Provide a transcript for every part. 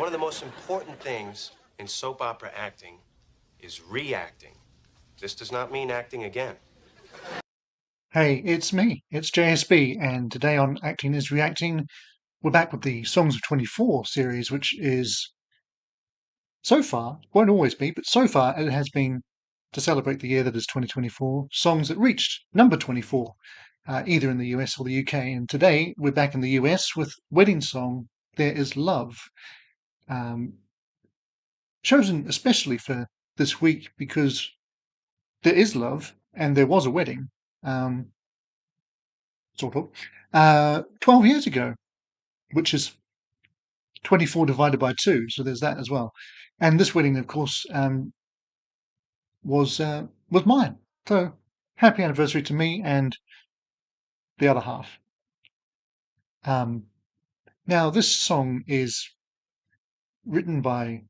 One of the most important things in soap opera acting is reacting. This does not mean acting again. Hey, it's me, it's JSB, and today on Acting is Reacting, we're back with the Songs of 24 series, which is, so far, won't always be, but so far it has been, to celebrate the year that is 2024, songs that reached number 24, either in the US or the UK. And today we're back in the US with wedding song There Is Love, chosen especially for this week because there is love and there was a wedding. Sort of, 12 years ago, which is 24 divided by 2, so there's that as well. And this wedding, of course, was mine. So happy anniversary to me and the other half. Now, this song is written by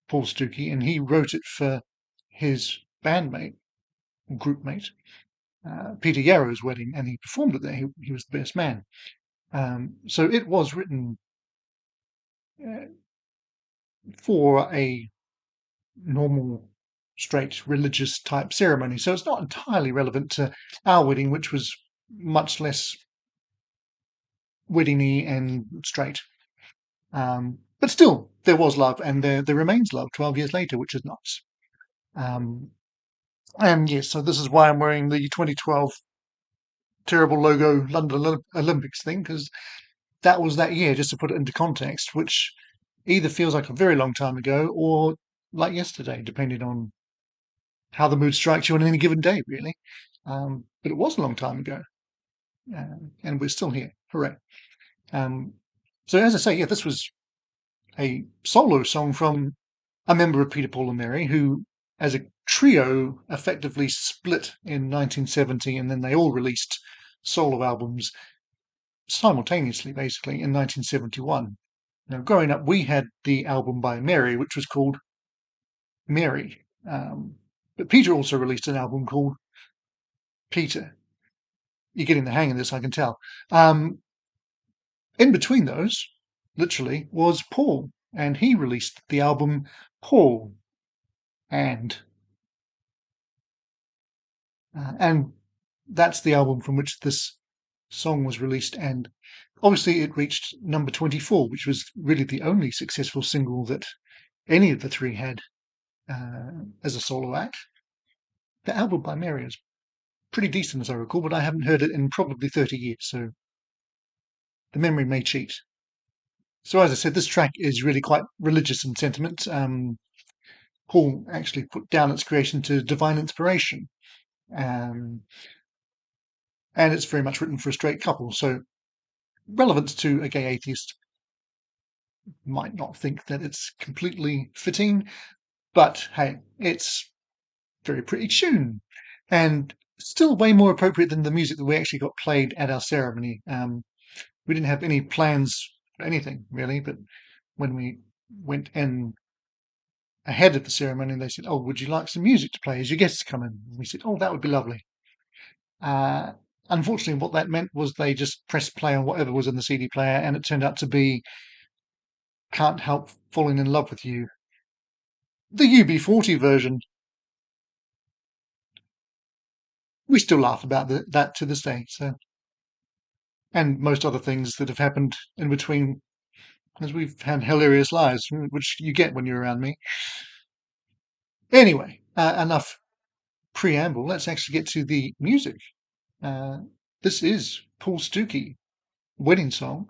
Paul Stookey, and he wrote it for his bandmate, groupmate, Peter Yarrow's wedding, and he performed it there. He was the best man. So it was written for a normal, straight, religious type ceremony. So it's not entirely relevant to our wedding, which was much less wedding-y and straight. But still, there was love, and there remains love 12 years later, which is nice. And yes, so this is why I'm wearing the 2012 terrible logo London Olympics thing, because that was that year, just to put it into context, which either feels like a very long time ago or like yesterday, depending on how the mood strikes you on any given day, really. But it was a long time ago, and we're still here. Hooray. So as I say, yeah, this was a solo song from a member of Peter, Paul and Mary, who, as a trio, effectively split in 1970, and then they all released solo albums simultaneously, basically, in 1971. Now, growing up, we had the album by Mary, which was called Mary. But Peter also released an album called Peter. You're getting the hang of this, I can tell. In between those, literally, was Paul, and he released the album Paul. And that's the album from which this song was released, and obviously it reached number 24, which was really the only successful single that any of the three had as a solo act. The album by Mary is pretty decent, as I recall, but I haven't heard it in probably 30 years, so the memory may cheat. So as I said, this track is really quite religious in sentiment. Paul actually put down its creation to divine inspiration, and it's very much written for a straight couple, so relevant to a gay atheist might not think that it's completely fitting, but hey, it's a very pretty tune, and still way more appropriate than the music that we actually got played at our ceremony. We didn't have any plans for anything, really, but when we went in ahead of the ceremony, they said, "Oh, would you like some music to play as your guests come in?" And we said, "Oh, that would be lovely." Unfortunately, what that meant was they just pressed play on whatever was in the CD player, and it turned out to be Can't Help Falling in Love with You, the UB40 version. We still laugh about that to this day. So, and most other things that have happened in between, as we've had hilarious lives, which you get when you're around me. Anyway, enough preamble. Let's actually get to the music. This is Paul Stookey, wedding song,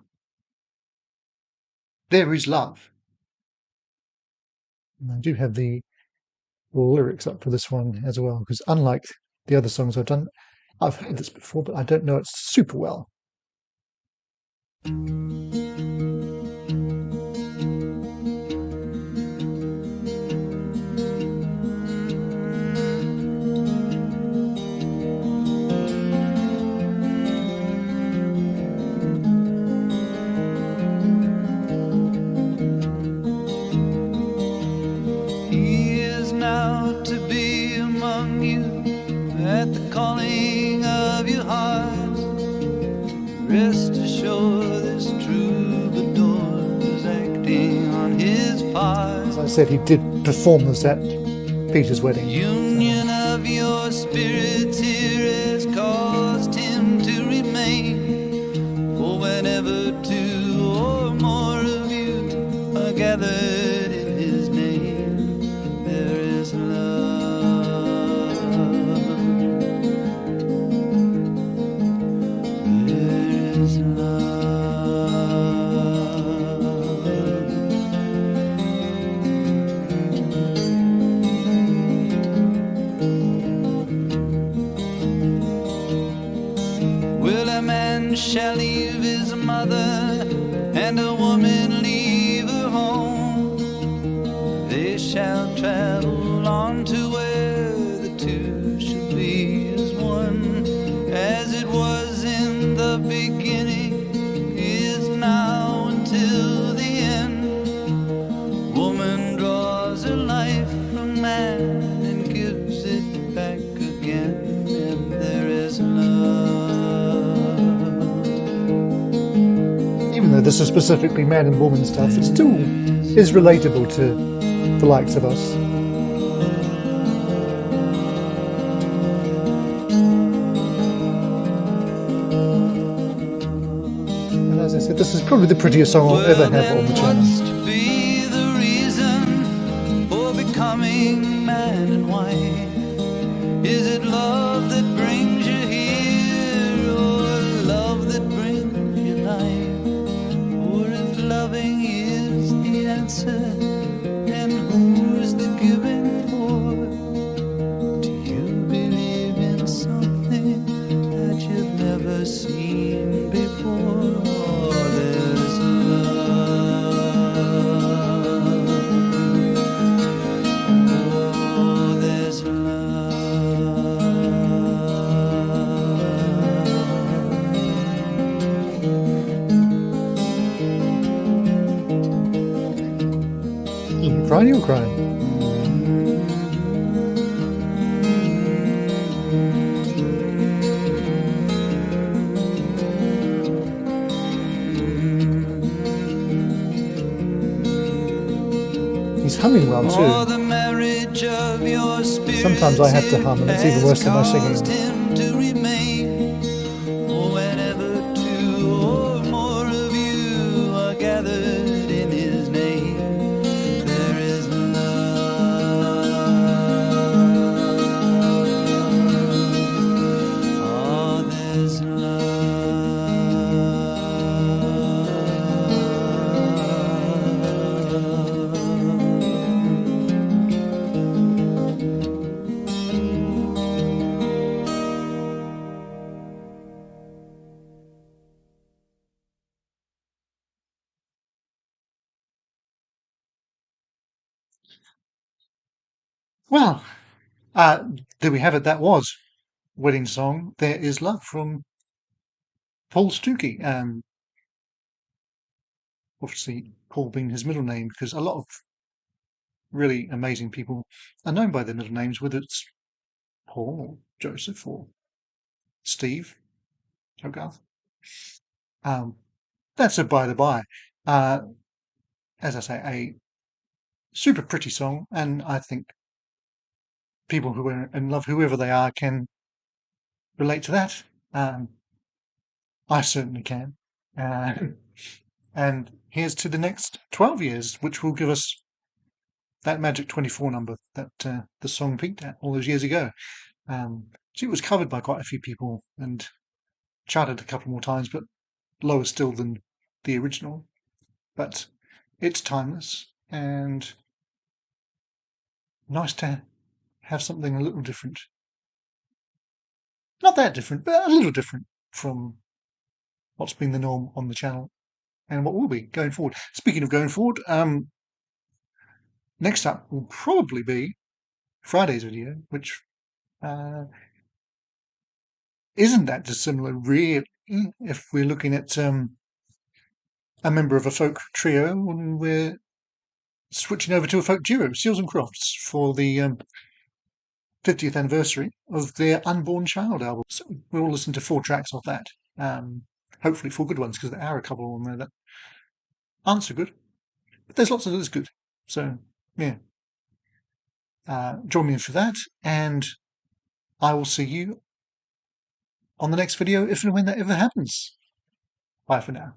There Is Love. And I do have the lyrics up for this one as well, because unlike the other songs I've done, I've heard this before, but I don't know it super well. At the calling of your heart, rest assured it's true, but his part. As I said, he did perform this at Peter's wedding. Union of your spirits here has caused him to remain. For whenever two or more of you are gathered in his name, there is love. There is love. Will a man shall leave his mother, and a woman leave her home? They shall travel on to where the two shall be as one. As it was in the beginning, is now until the end. Woman draws her life from man and gives it back again, and there is love. Even though this is specifically man and woman stuff, it still is relatable to the likes of us. And as I said, this is probably the prettiest song I'll ever have on the channel. What's to be the reason for becoming man and wife? Is it love that brings you here, or love that brings you life? Or if loving is the answer, then who's the giving for? Do you believe in something that you've never seen before? Oh, there's love. Oh, there's You crying, you're crying. He's humming well Oh, too. the marriage of your spirits Sometimes I have to hum, and it's even worse than my caused singing. him to remain. For whenever two or more of you are gathered in his name, there is love. Oh, there's Well, there we have it. That was wedding song "There Is Love" from Paul Stookey. Obviously, Paul being his middle name, because a lot of really amazing people are known by their middle names, whether it's Paul or Joseph or Steve, Hogarth. That's a by the by. As I say, a super pretty song, and I think people who are in love, whoever they are, can relate to that. I certainly can. And here's to the next 12 years, which will give us that magic 24 number that the song peaked at all those years ago. So it was covered by quite a few people and charted a couple more times, but lower still than the original. But it's timeless and nice to have something a little different. Not that different, but a little different from what's been the norm on the channel and what will be going forward. Speaking of going forward, next up will probably be Friday's video, which isn't that dissimilar, really, if we're looking at a member of a folk trio, and we're switching over to a folk duo, Seals and Crofts, for the 50th anniversary of their Unborn Child album. So we'll listen to 4 tracks off that. Hopefully 4 good ones, because there are a couple on there that aren't so good. But there's lots of it that's good. So, yeah. Join me in for that, and I will see you on the next video if and when that ever happens. Bye for now.